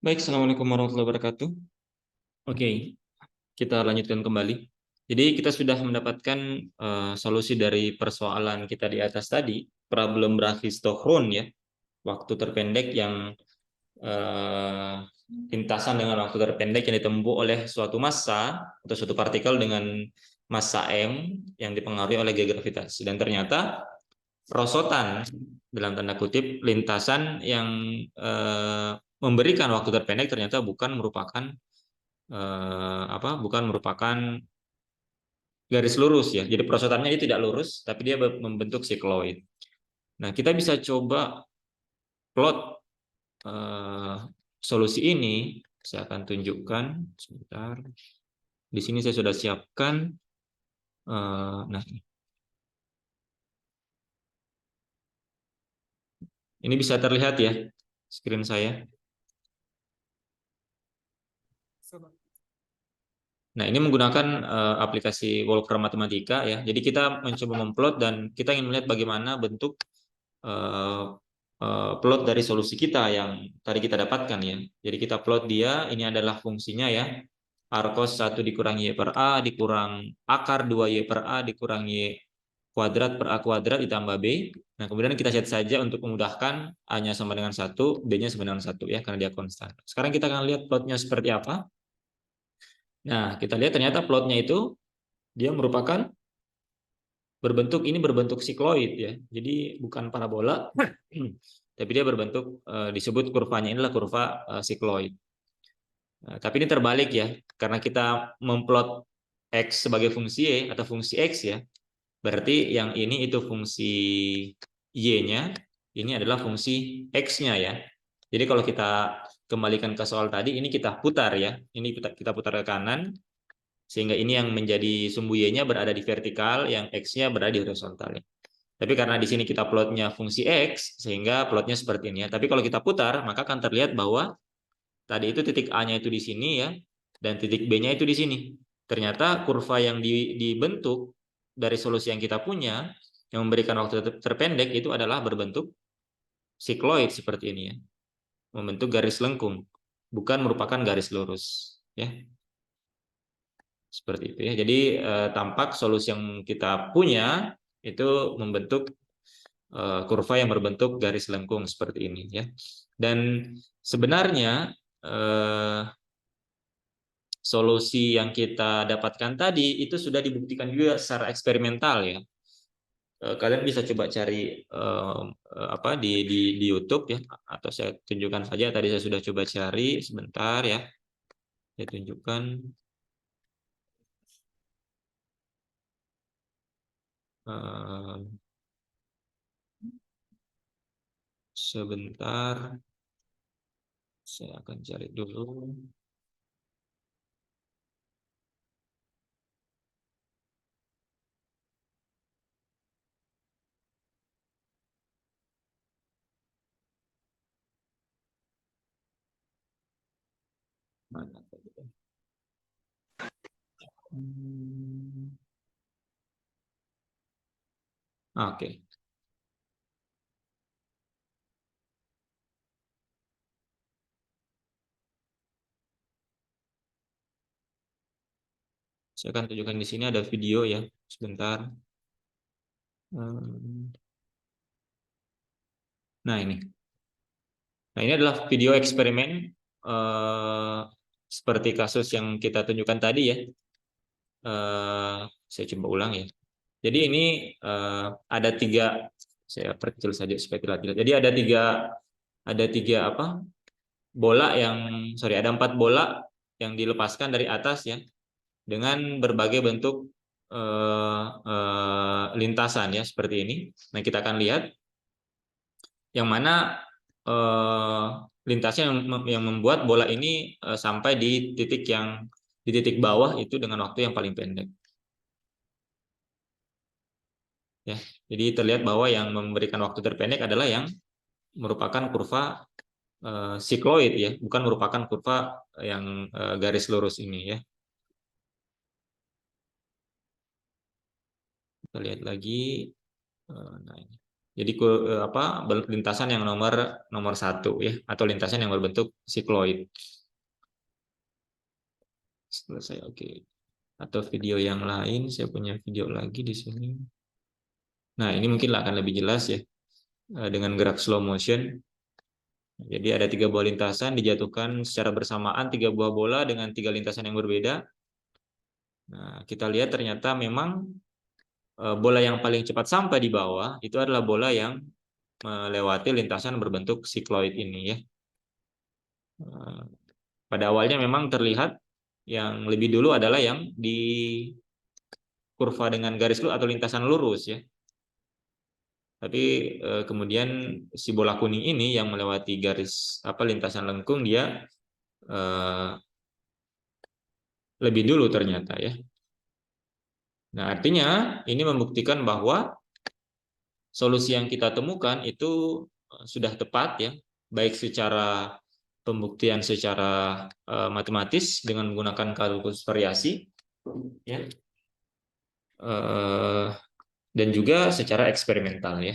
Baik, Assalamualaikum warahmatullahi wabarakatuh. Oke, kita lanjutkan kembali. Jadi kita sudah mendapatkan solusi dari persoalan kita di atas tadi, problem brachistochrone ya, waktu terpendek yang lintasan dengan waktu terpendek yang ditempuh oleh suatu massa atau suatu partikel dengan massa m yang dipengaruhi oleh gaya gravitasi. Dan ternyata rosotan dalam tanda kutip lintasan yang memberikan waktu terpendek ternyata bukan merupakan garis lurus ya. Jadi perosotannya ini tidak lurus, tapi dia membentuk sikloid. Nah, kita bisa coba plot solusi ini. Saya akan tunjukkan sebentar. Di sini saya sudah siapkan. Nah, ini bisa terlihat ya screen saya. Nah, ini menggunakan aplikasi Wolfram Matematika ya. Jadi kita mencoba memplot dan kita ingin melihat bagaimana bentuk plot dari solusi kita yang tadi kita dapatkan ya. Jadi kita plot dia, ini adalah fungsinya ya. R cos 1 dikurangi Y per A dikurang akar 2Y per A dikurang Y kuadrat per A kuadrat ditambah B. Nah, kemudian kita set saja untuk memudahkan A-nya sama dengan 1, B-nya sama dengan 1 ya, karena dia konstan. Sekarang kita akan lihat plotnya seperti apa. Nah, kita lihat ternyata plotnya itu dia merupakan berbentuk sikloid ya. Jadi bukan parabola, tapi dia berbentuk disebut kurvanya inilah kurva sikloid. Nah, tapi ini terbalik ya, karena kita memplot x sebagai fungsi y atau fungsi x ya. Berarti yang ini itu fungsi y-nya, ini adalah fungsi x-nya ya. Jadi kalau kita kembalikan ke soal tadi, ini kita putar ya. Ini kita putar ke kanan, sehingga ini yang menjadi sumbu y-nya berada di vertikal, yang x-nya berada di horizontal. Tapi karena di sini kita plotnya fungsi x, sehingga plotnya seperti ini ya. Tapi kalau kita putar, maka akan terlihat bahwa tadi itu titik A-nya itu di sini ya, dan titik B-nya itu di sini. Ternyata kurva yang dibentuk dari solusi yang kita punya, yang memberikan waktu terpendek itu adalah berbentuk sikloid seperti ini ya, membentuk garis lengkung, bukan merupakan garis lurus ya. Seperti itu ya. Jadi tampak solusi yang kita punya itu membentuk kurva yang berbentuk garis lengkung seperti ini ya. Dan sebenarnya solusi yang kita dapatkan tadi itu sudah dibuktikan juga secara eksperimental ya. Kalian bisa coba cari apa di YouTube ya, atau saya tunjukkan saja. Tadi saya sudah coba cari sebentar ya. Saya tunjukkan. Sebentar, saya akan cari dulu. Mana tadi? Oke. Saya akan tunjukkan di sini ada video ya, sebentar. Nah ini. Nah ini adalah video eksperimen seperti kasus yang kita tunjukkan tadi ya. Saya coba ulang ya. Jadi ini ada tiga, saya perkecil saja supaya tidak lihat. Jadi ada tiga apa? Bola yang, sorry, ada 4 bola yang dilepaskan dari atas ya, dengan berbagai bentuk lintasan ya seperti ini. Nah kita akan lihat yang mana lintasnya yang membuat bola ini sampai di titik bawah itu dengan waktu yang paling pendek. Ya, jadi terlihat bahwa yang memberikan waktu terpendek adalah yang merupakan kurva sikloid ya, bukan merupakan kurva yang garis lurus ini ya. Kita lihat lagi. Nah ini. Jadi lintasan yang nomor 1 ya, atau lintasan yang berbentuk sikloid. Selesai, oke. Atau video yang lain, saya punya video lagi di sini. Nah, ini mungkin akan lebih jelas ya, dengan gerak slow motion. Jadi ada 3 buah lintasan dijatuhkan secara bersamaan, 3 buah bola dengan 3 lintasan yang berbeda. Nah, kita lihat ternyata memang bola yang paling cepat sampai di bawah itu adalah bola yang melewati lintasan berbentuk sikloid ini ya. Pada awalnya memang terlihat yang lebih dulu adalah yang di kurva dengan garis lurus atau lintasan lurus ya. Tapi kemudian si bola kuning ini yang melewati garis lintasan lengkung, dia lebih dulu ternyata ya. Nah, artinya ini membuktikan bahwa solusi yang kita temukan itu sudah tepat ya, baik secara pembuktian secara matematis dengan menggunakan kalkulus variasi ya, dan juga secara eksperimental ya.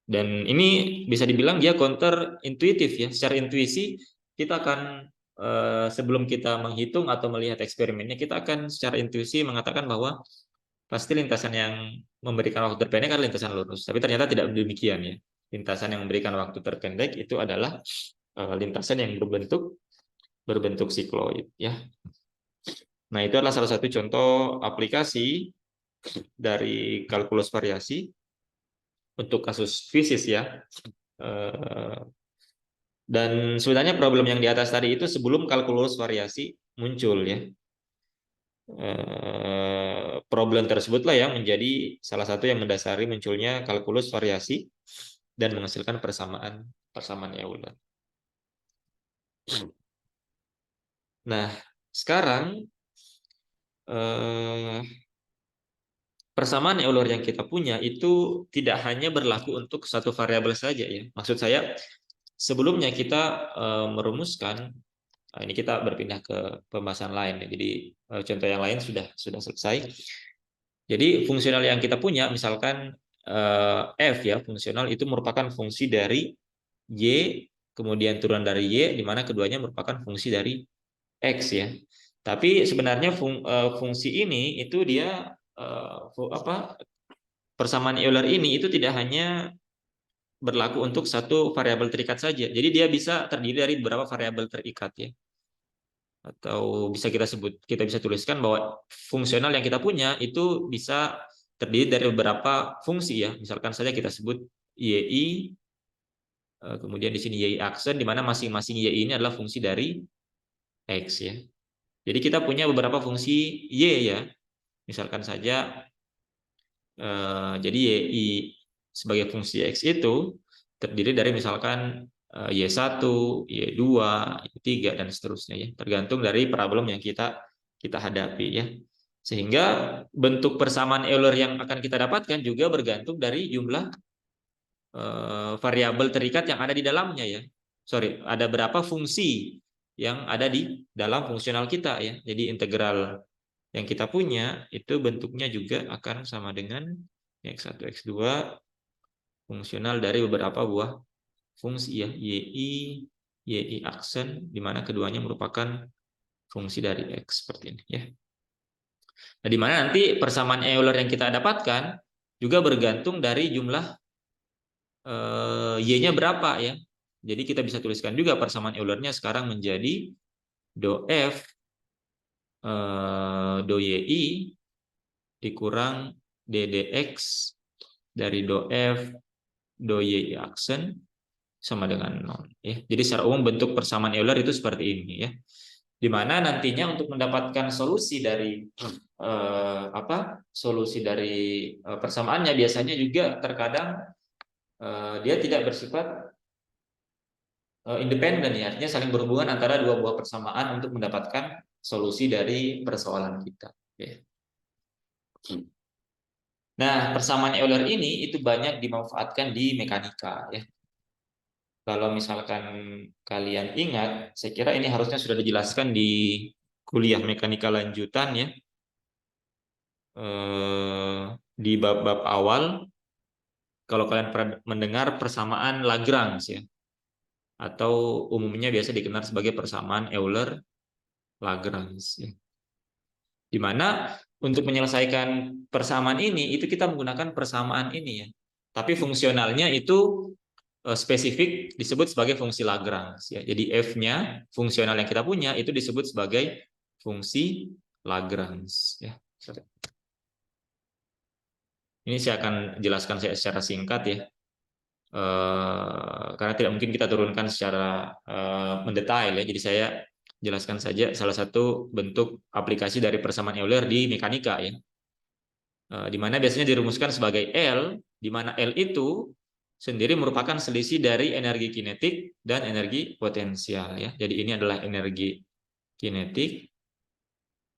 Dan ini bisa dibilang dia counter intuitif ya. Secara intuisi kita akan sebelum kita menghitung atau melihat eksperimennya, kita akan secara intuisi mengatakan bahwa pasti lintasan yang memberikan waktu terpendek adalah lintasan lurus. Tapi ternyata tidak demikian ya. Lintasan yang memberikan waktu terpendek itu adalah lintasan yang berbentuk sikloid ya. Nah, itu adalah salah satu contoh aplikasi dari kalkulus variasi untuk kasus fisis ya. Dan sebenarnya problem yang di atas tadi itu sebelum kalkulus variasi muncul ya. Problem tersebutlah yang menjadi salah satu yang mendasari munculnya kalkulus variasi dan menghasilkan persamaan Euler. Nah, sekarang persamaan Euler yang kita punya itu tidak hanya berlaku untuk satu variabel saja ya. Maksud saya, sebelumnya kita merumuskan, ini kita berpindah ke pembahasan lain ya. Jadi contoh yang lain sudah selesai. Jadi fungsional yang kita punya, misalkan f ya, fungsional itu merupakan fungsi dari y, kemudian turunan dari y, di mana keduanya merupakan fungsi dari x ya. Tapi sebenarnya fungsi ini itu dia persamaan Euler ini itu tidak hanya berlaku untuk satu variabel terikat saja. Jadi dia bisa terdiri dari beberapa variabel terikat ya. Atau kita bisa tuliskan bahwa fungsional yang kita punya itu bisa terdiri dari beberapa fungsi ya. Misalkan saja kita sebut yi, kemudian di sini yi aksen, di mana masing-masing yi ini adalah fungsi dari x ya. Jadi kita punya beberapa fungsi y ya. Misalkan saja jadi yi sebagai fungsi x itu terdiri dari misalkan Y1, Y2, Y3 dan seterusnya ya, tergantung dari problem yang kita hadapi ya. Sehingga bentuk persamaan Euler yang akan kita dapatkan juga bergantung dari jumlah variabel terikat yang ada di dalamnya ya. Sorry, ada berapa fungsi yang ada di dalam fungsional kita ya. Jadi integral yang kita punya itu bentuknya juga akan sama dengan x1, x2 fungsional dari beberapa buah fungsi ya, yi aksen, di mana keduanya merupakan fungsi dari x seperti ini ya. Nah, di mana nanti persamaan Euler yang kita dapatkan juga bergantung dari jumlah y-nya berapa ya. Jadi kita bisa tuliskan juga persamaan Eulernya sekarang menjadi do f do yi dikurang ddx dari do f do y aksen sama dengan 0 ya. Jadi secara umum bentuk persamaan Euler itu seperti ini ya. Di mana nantinya untuk mendapatkan solusi dari persamaannya biasanya juga terkadang dia tidak bersifat independen ya. Artinya saling berhubungan antara dua buah persamaan untuk mendapatkan solusi dari persoalan kita ya. Nah, persamaan Euler ini itu banyak dimanfaatkan di mekanika ya. Kalau misalkan kalian ingat, saya kira ini harusnya sudah dijelaskan di kuliah mekanika lanjutan ya. Di bab-bab awal, kalau kalian pernah mendengar persamaan Lagrange ya, atau umumnya biasa dikenal sebagai persamaan Euler-Lagrange ya. Di mana untuk menyelesaikan persamaan ini itu kita menggunakan persamaan ini ya. Tapi fungsionalnya itu spesifik disebut sebagai fungsi Lagrange ya. Jadi F-nya fungsional yang kita punya itu disebut sebagai fungsi Lagrange ya. Ini saya akan jelaskan secara singkat ya. Karena tidak mungkin kita turunkan secara mendetail ya. Jadi saya jelaskan saja salah satu bentuk aplikasi dari persamaan Euler di mekanika ya. Di mana biasanya dirumuskan sebagai L, di mana L itu sendiri merupakan selisih dari energi kinetik dan energi potensial ya. Jadi ini adalah energi kinetik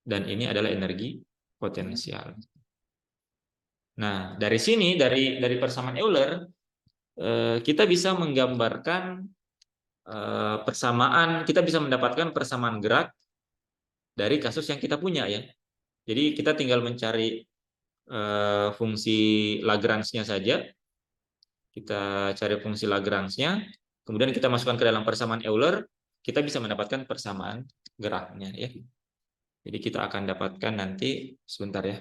dan ini adalah energi potensial. Nah, dari sini dari persamaan Euler kita bisa menggambarkan persamaan, kita bisa mendapatkan persamaan gerak dari kasus yang kita punya ya. Jadi kita tinggal mencari fungsi Lagrange-nya saja. Kita cari fungsi Lagrange-nya, kemudian kita masukkan ke dalam persamaan Euler, kita bisa mendapatkan persamaan geraknya ya. Jadi kita akan dapatkan nanti sebentar ya.